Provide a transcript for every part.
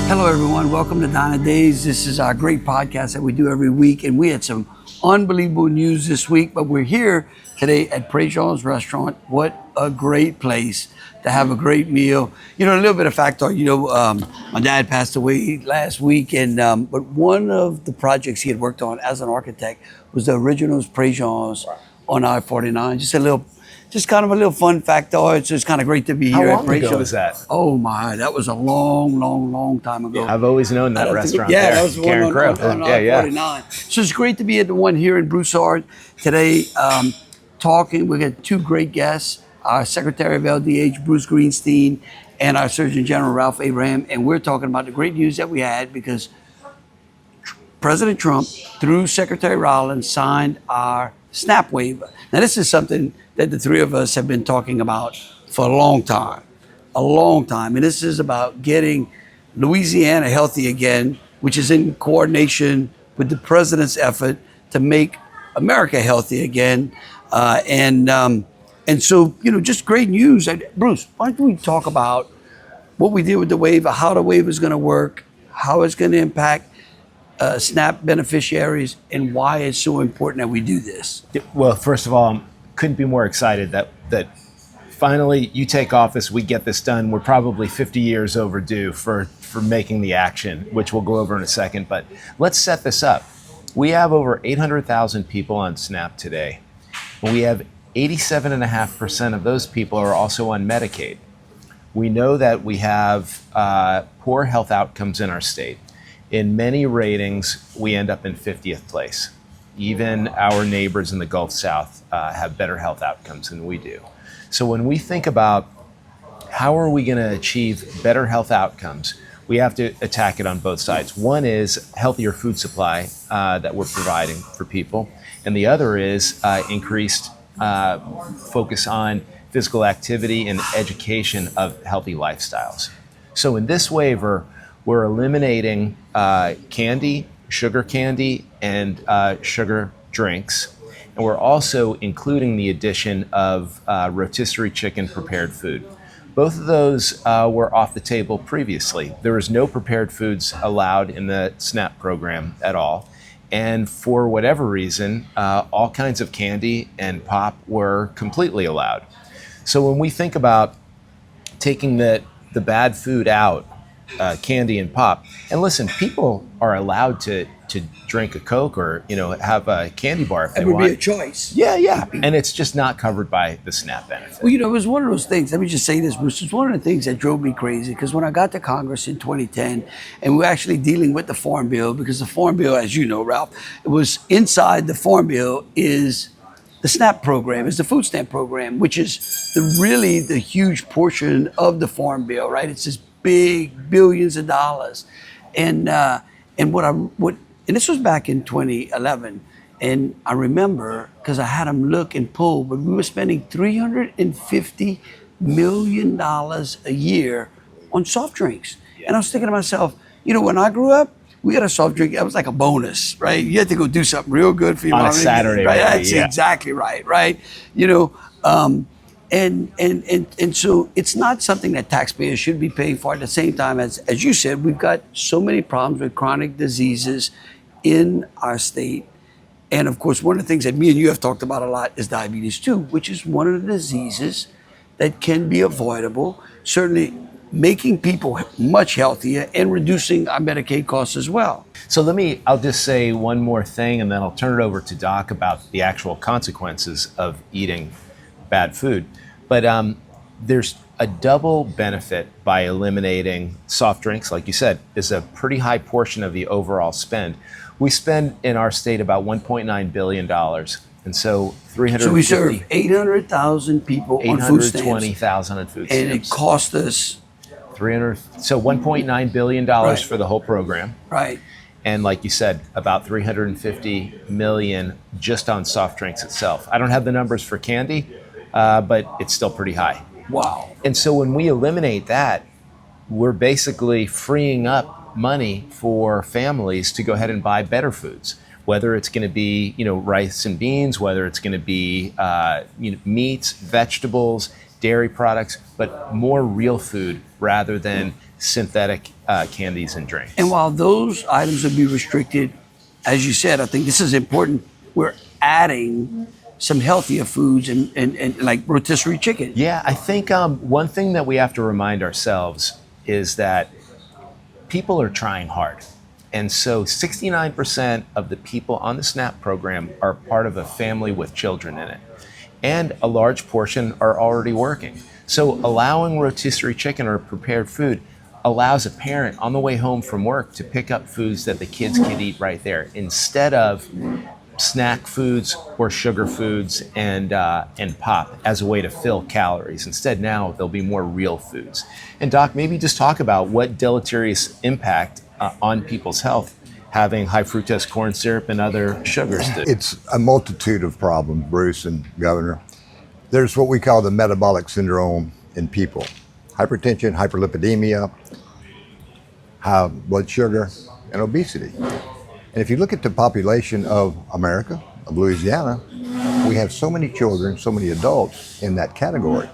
Hello, everyone. Welcome to Diner Days. This is our great podcast that we do every week, and we had some unbelievable news this week, but we're here today at Prejean's Restaurant. What a great place to have a great meal. You know, a little bit of factoid, my dad passed away last week, and but one of the projects he had worked on as an architect was the original Prejean's on I-49. Just kind of a little fun factoid. So it's kind of great to be here at Prejean's. How long ago was that? Oh my, that was a long time ago. I've always known that restaurant. Yeah, there. that was the one on I-49. So it's great to be at the one here in Broussard today, talking. We got two great guests, our Secretary of LDH, Bruce Greenstein, and our Surgeon General, Ralph Abraham. And we're talking about the great news that we had because President Trump, through Secretary Rollins, signed our SNAP waiver. Now, this is something that the three of us have been talking about for a long time. And this is about getting Louisiana healthy again, which is in coordination with the president's effort to make America healthy again. And so, just great news. Bruce, why don't we talk about what we did with the waiver, how the waiver is going to work, how it's going to impact SNAP beneficiaries, and why it's so important that we do this. Well, first of all, couldn't be more excited that finally you take office, we get this done. We're probably 50 years overdue for making the action, which we'll go over in a second. But let's set this up. We have over 800,000 people on SNAP today. We have 87.5% of those people are also on Medicaid. We know that we have poor health outcomes in our state. In many ratings, we end up in 50th place. Even our neighbors in the Gulf South have better health outcomes than we do. So when we think about how are we going to achieve better health outcomes, we have to attack it on both sides. One is healthier food supply that we're providing for people, and the other is increased focus on physical activity and education of healthy lifestyles. So in this waiver, we're eliminating candy, sugar candy, and sugar drinks. And we're also including the addition of rotisserie chicken prepared food. Both of those were off the table previously. There was no prepared foods allowed in the SNAP program at all. And for whatever reason, all kinds of candy and pop were completely allowed. So when we think about taking the bad food out, candy and pop. And listen, people are allowed to drink a Coke or have a candy bar if they want. It would be a choice. Yeah. And it's just not covered by the SNAP benefit. Well, it was one of those things. Let me just say this, Bruce. It's one of the things that drove me crazy because when I got to Congress in 2010, and we're actually dealing with the Farm Bill, because the Farm Bill, as you know, Ralph, it was inside the Farm Bill is the SNAP program, is the food stamp program, which is really the huge portion of the Farm Bill, right? It's this big billions of dollars, and this was back in 2011, and I remember because I had them look and pull, but we were spending $350 million a year on soft drinks, and I was thinking to myself, when I grew up, we got a soft drink. That was like a bonus, right? You had to go do something real good for your mom on a Saturday, right? Maybe, That's exactly right? And so it's not something that taxpayers should be paying for. At the same time, as you said, we've got so many problems with chronic diseases in our state. And of course, one of the things that me and you have talked about a lot is diabetes too, which is one of the diseases that can be avoidable, certainly making people much healthier and reducing our Medicaid costs as well. So I'll just say one more thing, and then I'll turn it over to Doc about the actual consequences of eating bad food. But there's a double benefit by eliminating soft drinks. Like you said, is a pretty high portion of the overall spend. We spend in our state about $1.9 billion. And so 350. So we serve 800,000 people on food stamps. 820,000 on food stamps. And it cost us so $1.9 billion for the whole program. Right. And like you said, about 350 million just on soft drinks itself. I don't have the numbers for candy, but it's still pretty high. Wow. And so when we eliminate that, we're basically freeing up money for families to go ahead and buy better foods. whether it's going to be, rice and beans, whether it's going to be, meats, vegetables, dairy products, but more real food rather than synthetic candies and drinks. And while those items would be restricted, as you said, I think this is important. We're adding some healthier foods and like rotisserie chicken. Yeah, I think one thing that we have to remind ourselves is that people are trying hard. And so 69% of the people on the SNAP program are part of a family with children in it. And a large portion are already working. So allowing rotisserie chicken or prepared food allows a parent on the way home from work to pick up foods that the kids can eat right there instead of snack foods or sugar foods and pop as a way to fill calories. Instead, now there'll be more real foods. And Doc, maybe just talk about what deleterious impact on people's health having high fructose corn syrup and other sugars do. It's a multitude of problems, Bruce and Governor. There's what we call the metabolic syndrome in people. Hypertension, hyperlipidemia, high blood sugar, and obesity. And if you look at the population of America, of Louisiana, we have so many children, so many adults in that category.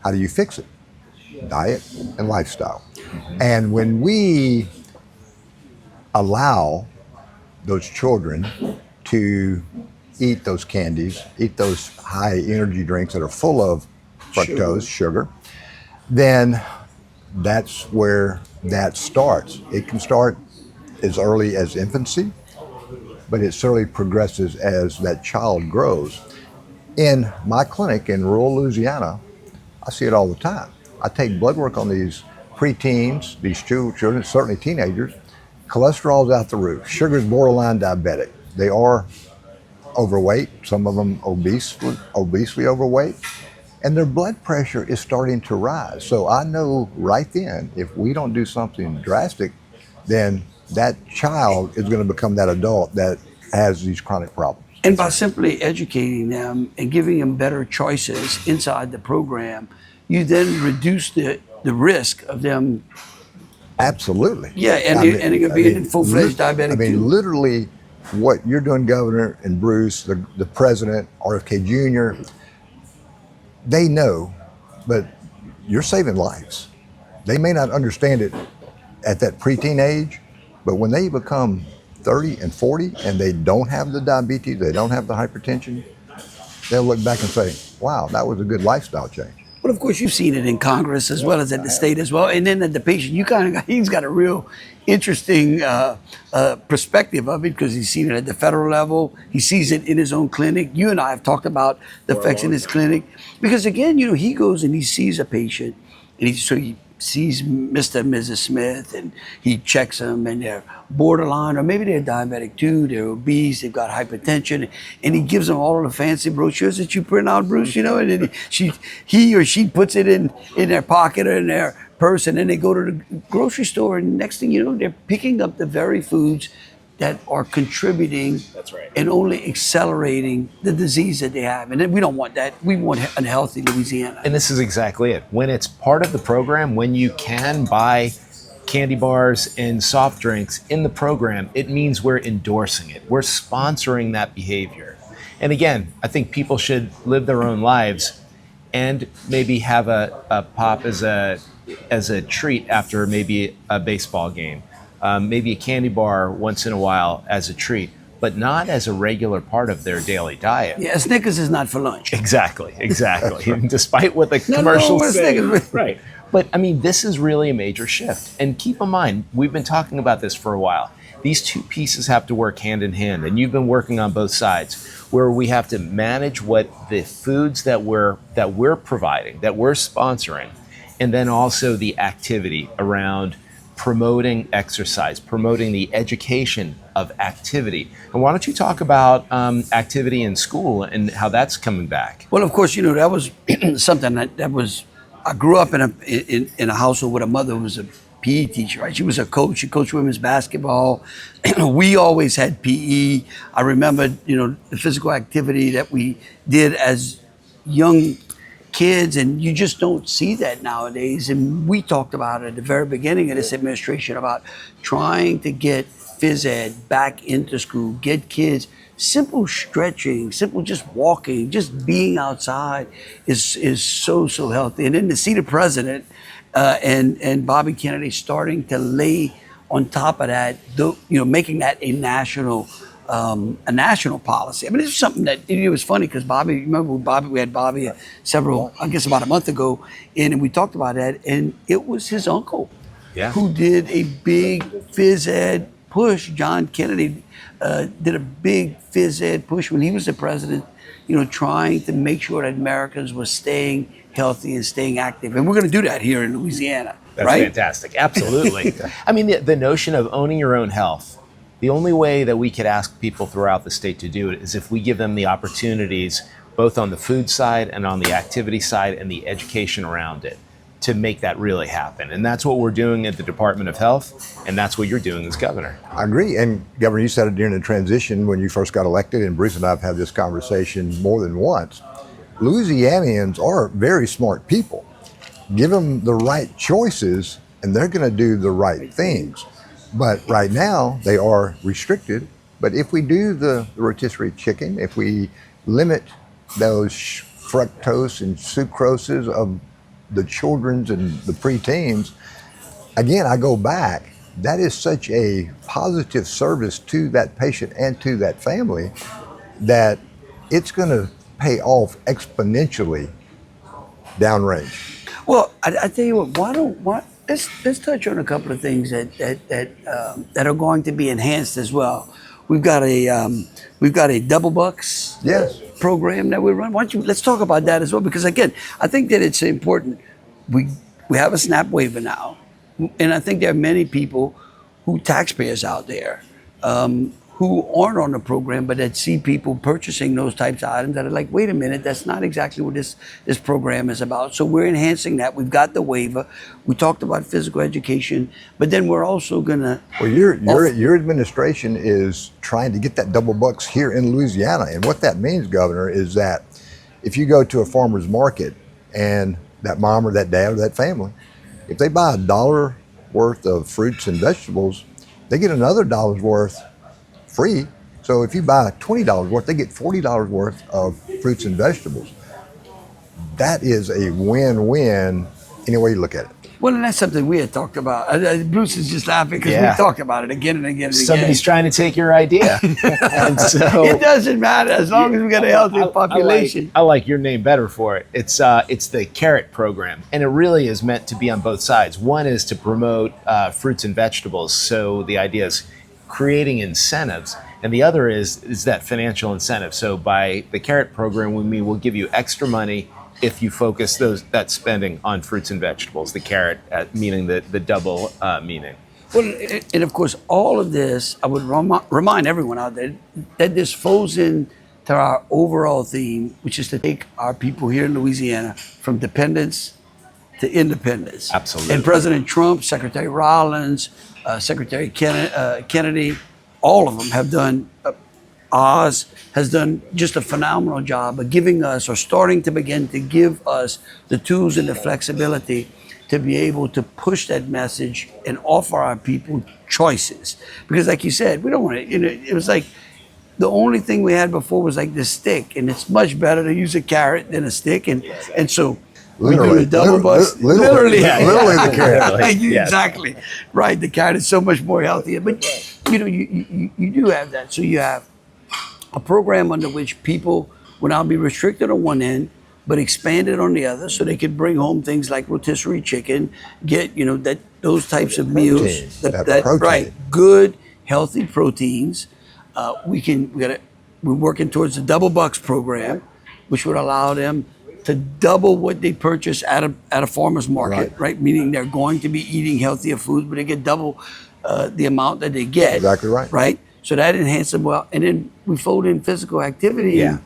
How do you fix it? Diet and lifestyle. And when we allow those children to eat those candies, eat those high energy drinks that are full of fructose, sugar, then that's where that starts. It can start as early as infancy, but it certainly progresses as that child grows. In my clinic in rural Louisiana, I see it all the time. I take blood work on these preteens, these children, certainly teenagers. Cholesterol's out the roof. Sugar's borderline diabetic. They are overweight, some of them obesely overweight, and their blood pressure is starting to rise. So I know right then, if we don't do something drastic, then that child is going to become that adult that has these chronic problems. And by simply educating them and giving them better choices inside the program, you then reduce the risk of them. Absolutely. Yeah, and it could be in full-fledged diabetic too. Literally what you're doing, Governor, and Bruce, the President, RFK Jr., they know, but you're saving lives. They may not understand it at that preteen age, but when they become 30 and 40 and they don't have the diabetes, they don't have the hypertension, they'll look back and say, wow, that was a good lifestyle change. Well, of course, you've seen it in Congress as well as at the state as well. And then at the patient, he's got a real interesting perspective of it because he's seen it at the federal level. He sees it in his own clinic. You and I have talked about the effects in his clinic. Because again, he goes and he sees a patient and he sees Mr. and Mrs. Smith and he checks them and they're borderline or maybe they're diabetic too, they're obese, they've got hypertension, and he gives them all of the fancy brochures that you print out, Bruce, and then he or she puts it in their pocket or in their purse, and then they go to the grocery store and next thing you know, they're picking up the very foods that are contributing. That's right. And only accelerating the disease that they have. And we don't want that. We want a healthy Louisiana. And this is exactly it. When it's part of the program, when you can buy candy bars and soft drinks in the program, it means we're endorsing it. We're sponsoring that behavior. And again, I think people should live their own lives and maybe have a pop as a treat after maybe a baseball game. Maybe a candy bar once in a while as a treat, but not as a regular part of their daily diet. Yeah, Snickers is not for lunch. Exactly. Despite what the commercials say. Right. But I mean, this is really a major shift. And keep in mind, we've been talking about this for a while. These two pieces have to work hand in hand, and you've been working on both sides, where we have to manage what the foods that we're providing, that we're sponsoring, and then also the activity around promoting exercise, promoting the education of activity. And why don't you talk about activity in school and how that's coming back? Well, of course, that was something that was, I grew up in a household with a mother who was a PE teacher, right? She was a coach. She coached women's basketball. We always had PE. I remember, the physical activity that we did as young kids, and you just don't see that nowadays. And we talked about it at the very beginning of this administration about trying to get phys ed back into school, get kids simple stretching, simple just walking, just being outside is so healthy. And then to see the president and Bobby Kennedy starting to lay on top of that, making that a national policy. I mean, it's something that it was funny because Bobby. Remember, we had Bobby about a month ago, and we talked about that, and it was his uncle, who did a big phys ed push. John Kennedy did a big phys ed push when he was the president, trying to make sure that Americans were staying healthy and staying active. And we're going to do that here in Louisiana. That's right? Fantastic. Absolutely. I mean, the notion of owning your own health, the only way that we could ask people throughout the state to do it is if we give them the opportunities, both on the food side and on the activity side and the education around it, to make that really happen. And that's what we're doing at the Department of Health, and that's what you're doing as governor. I agree. And Governor, you said it during the transition when you first got elected, and Bruce and I have had this conversation more than once. Louisianians are very smart people. Give them the right choices and they're going to do the right things. But right now they are restricted. But if we do the rotisserie chicken, if we limit those fructose and sucroses of the children's and the preteens, again, I go back, that is such a positive service to that patient and to that family that it's going to pay off exponentially downrange. Well, I tell you what, let's touch on a couple of things that are going to be enhanced as well. We've got a double bucks program that we run. Let's talk about that as well, because again, I think that it's important. We have a SNAP waiver now, and I think there are many people taxpayers out there, who aren't on the program, but that see people purchasing those types of items that are like, wait a minute, that's not exactly what this program is about. So we're enhancing that. We've got the waiver. We talked about physical education, but then we're also gonna. Well, your administration is trying to get that double bucks here in Louisiana, and what that means, Governor, is that if you go to a farmer's market and that mom or that dad or that family, if they buy $1 worth of fruits and vegetables, they get another $1 worth free. So if you buy $20 worth, they get $40 worth of fruits and vegetables. That is a win-win any way you look at it. Well, and that's something we had talked about. Bruce is just laughing because we talk about it again and again and again. Somebody's trying to take your idea. And so it doesn't matter as long as we got a healthy population. I like your name better for it. It's the carrot program, and it really is meant to be on both sides. One is to promote fruits and vegetables. So the idea is creating incentives, and the other is that financial incentive. So by the carrot program, we will give you extra money if you focus that spending on fruits and vegetables. The carrot meaning the double meaning. Well, and of course, all of this, I would remind everyone out there that this falls into our overall theme, which is to take our people here in Louisiana from dependence to independence. Absolutely. And President Trump, Secretary Rollins, Secretary Kennedy, all of them have done, Oz has done just a phenomenal job of giving us, or starting to begin to give us, the tools and the flexibility to be able to push that message and offer our people choices. Because like you said, we don't want to, it was like the only thing we had before was like the stick, and it's much better to use a carrot than a stick. And so literally, we do the double bucks. Literally the carrot. Exactly. Right. The carrot is so much more healthier. But you do have that. So you have a program under which people will now be restricted on one end, but expanded on the other, so they could bring home things like rotisserie chicken, get those types of meals, right, good healthy proteins. We're working towards the double bucks program, which would allow them to double what they purchase at a farmer's market, right? Meaning they're going to be eating healthier foods, but they get double the amount that they get. Exactly right. Right? So that enhances them well. And then we fold in physical activity. And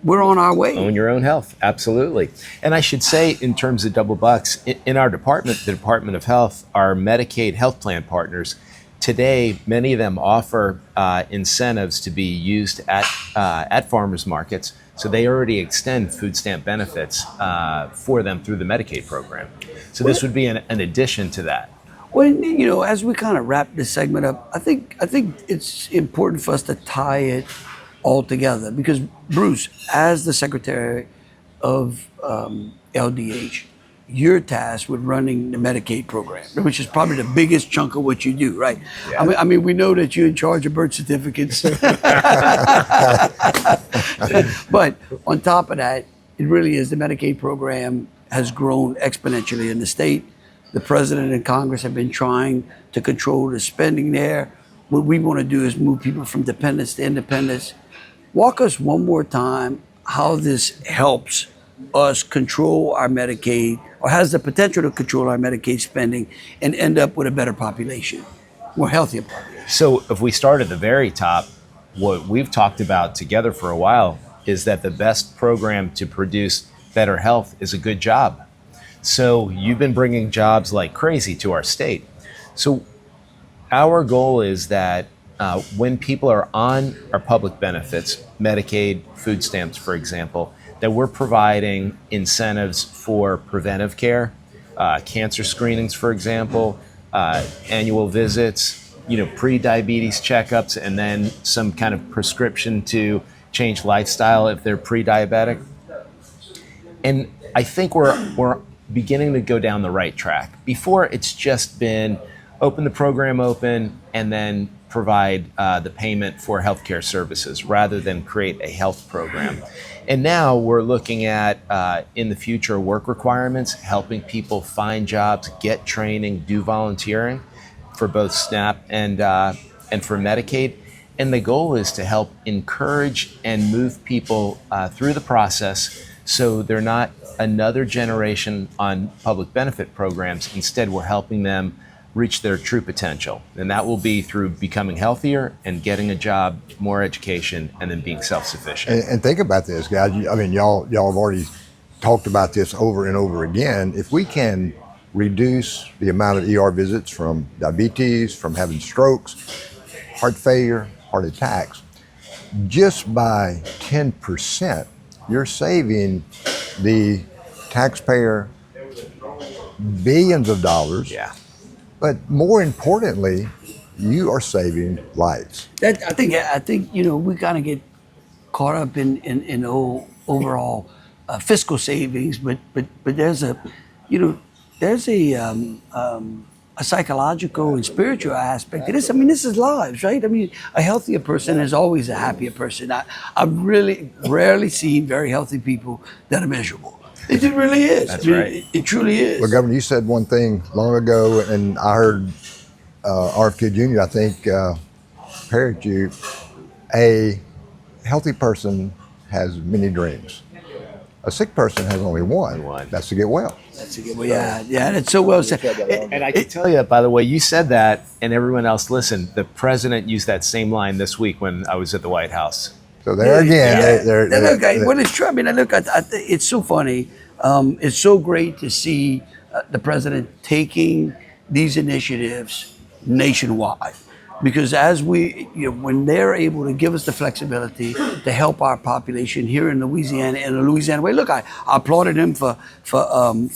we're on our way. Own your own health, absolutely. And I should say, in terms of double bucks, in our department, the Department of Health, our Medicaid health plan partners, today, many of them offer incentives to be used at farmers markets. So they already extend food stamp benefits for them through the Medicaid program. So this would be an addition to that. Well, as we kind of wrap this segment up, I think it's important for us to tie it altogether. Because Bruce, as the Secretary of LDH, you're tasked with running the Medicaid program, which is probably the biggest chunk of what you do, right? Yeah. I mean, we know that you're in charge of birth certificates. But on top of that, it really is, the Medicaid program has grown exponentially in the state. The president and Congress have been trying to control the spending there. What we want to do is move people from dependence to independence. Walk us one more time how this helps us control our Medicaid, or has the potential to control our Medicaid spending and end up with a better population, more healthier population. So if we start at the very top, what we've talked about together for a while is that the best program to produce better health is a good job. So you've been bringing jobs like crazy to our state. So our goal is that when people are on our public benefits, Medicaid, food stamps, for example, that we're providing incentives for preventive care, cancer screenings, for example, annual visits, pre-diabetes checkups, and then some kind of prescription to change lifestyle if they're pre-diabetic. And I think we're beginning to go down the right track. Before, it's just been open the program open and then provide the payment for healthcare services rather than create a health program. And now we're looking at, in the future, work requirements, helping people find jobs, get training, do volunteering for both SNAP and for Medicaid. And the goal is to help encourage and move people through the process so they're not another generation on public benefit programs. Instead, we're helping them reach their true potential. And that will be through becoming healthier and getting a job, more education, and then being self-sufficient. And think about this, guys. I mean, y'all have already talked about this over and over again. If we can reduce the amount of ER visits from diabetes, from having strokes, heart failure, heart attacks, just by 10%, you're saving the taxpayer billions of dollars. Yeah. But more importantly, you are saving lives. I think we kind of get caught up in the whole overall fiscal savings, but there's a psychological and spiritual aspect to this. I mean, this is lives, right? I mean, a healthier person is always a happier person. I've really rarely seen very healthy people that are miserable. It really is. That's right. It truly is. Well, Governor, you said one thing long ago, and I heard RFK Jr., I think, parrot you. A healthy person has many dreams. A sick person has only one. That's to get well. That's a good one. Yeah, that's so well said. And I can tell you, by the way, you said that, and everyone else listened. The president used that same line this week when I was at the White House. So there again, well, it's true. I mean, it's so funny. It's so great to see the president taking these initiatives nationwide, because as when they're able to give us the flexibility to help our population here in Louisiana in a Louisiana way. Look, I applauded him for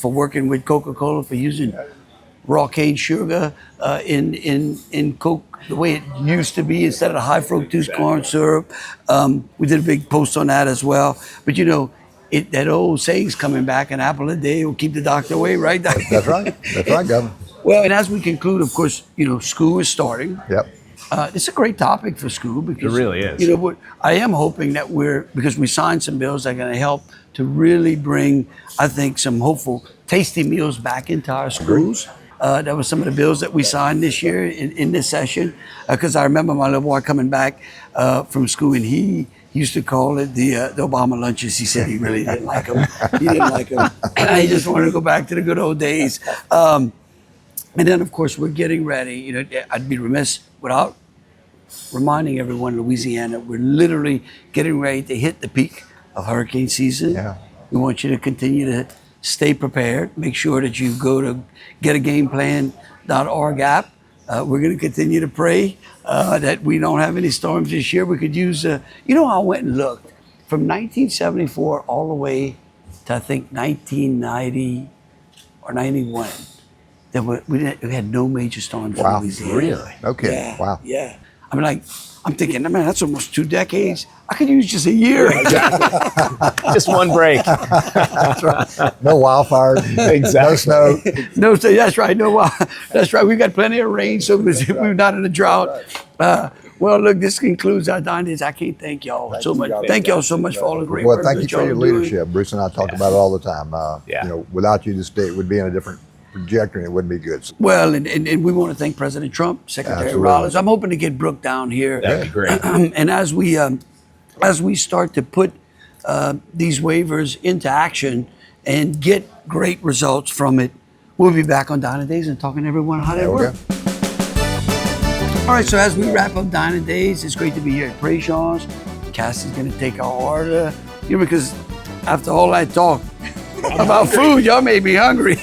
working with Coca-Cola for using raw cane sugar in Coke the way it used to be instead of the high fructose corn syrup. We did a big post on that as well. But that old saying's coming back: an apple a day will keep the doctor away, right? That's right. That's right, Governor. Well, and as we conclude, of course, school is starting. Yep. It's a great topic for school because it really is. I am hoping that because we signed some bills that are going to help to really bring, I think, some hopeful tasty meals back into our schools. That was some of the bills that we signed this year in this session. Because I remember my little boy coming back from school, and he used to call it the Obama lunches. He said he really didn't like them. He didn't like them. He just wanted to go back to the good old days. And then, of course, we're getting ready. I'd be remiss without reminding everyone in Louisiana, we're literally getting ready to hit the peak of hurricane season. Yeah. We want you to continue to stay prepared. Make sure that you go to getagameplan.org app. We're going to continue to pray that we don't have any storms this year. We could use, I went and looked from 1974 all the way to, I think, 1990 or 91. We had no major storms in Louisiana. Really? Okay. Yeah, Wow. Yeah. I'm thinking, man, that's almost 2 decades. I could use just a year. Just one break. That's right. No wildfires. Exactly. No snow. No, so that's right. No, that's right. We've got plenty of rain, so we're not in a drought. Well, look, this concludes our Dine Days. I can't thank y'all so much. Thank y'all so much for all the great Well, work thank that you for y'all your are doing. leadership. Bruce and I talk about it all the time. Yeah. You know, without you, the state would be in a different trajectory and it wouldn't be good. So, Well, and we want to thank President Trump, Secretary Absolutely. Rollins. I'm hoping to get Brooke down here. That'd be great. And as we start to put these waivers into action and get great results from it, we'll be back on Dine Days and talking to everyone how they there we work. go. All right, so as we wrap up Dine Days, it's great to be here at Prejean's. Cassie's going to take our order, because after all that talk about food, y'all made me hungry.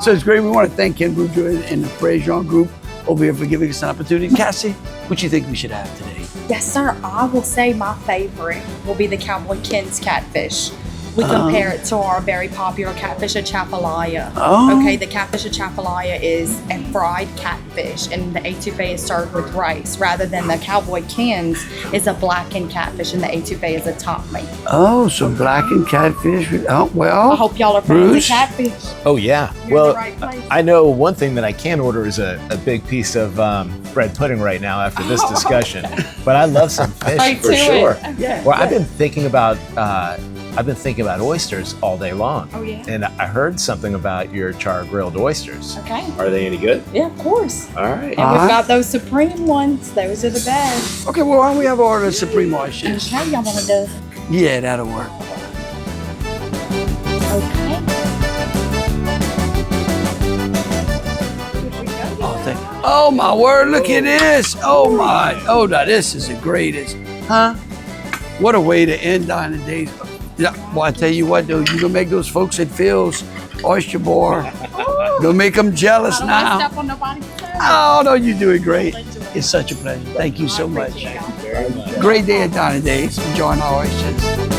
So it's great. We want to thank Ken Boudreaux and the Prejean group over here for giving us an opportunity. Cassie, what do you think we should have today? Yes, sir. I will say my favorite will be the Cowboy Ken's catfish. We compare it to our very popular catfish Atchafalaya. Oh. Okay, the catfish Atchafalaya is a fried catfish, and the etouffee is served with rice, rather than the Cowboy Ken's is a blackened catfish, and the etouffee is a top meat. Oh, so blackened catfish. Oh, well. I hope y'all are fans of Bruce? catfish. Oh, yeah. You're in Well, the right place. I know one thing that I can order is a big piece of bread pudding right now after this discussion. But I love some fish Right for to sure. it. Yeah. Well, I've been thinking about oysters all day long. Oh, yeah? And I heard something about your char grilled oysters. Okay. Are they any good? Yeah, of course. All right. And we've got those supreme ones. Those are the best. Okay, well, why don't we have order Supreme Oysters? How y'all want to do? Yeah, that'll work. Okay. Oh, my word, look at this. Oh, my. Oh, now this is the greatest. Huh? What a way to end Dine Days. Yeah, well, I tell you what, though, you're going to make those folks at Phil's Oyster Bar, gonna make them jealous now. Step on nobody's toes. Oh, no, you're doing great. It's such a pleasure. Thank you so much. Great day at Dine Days. Enjoying our oysters.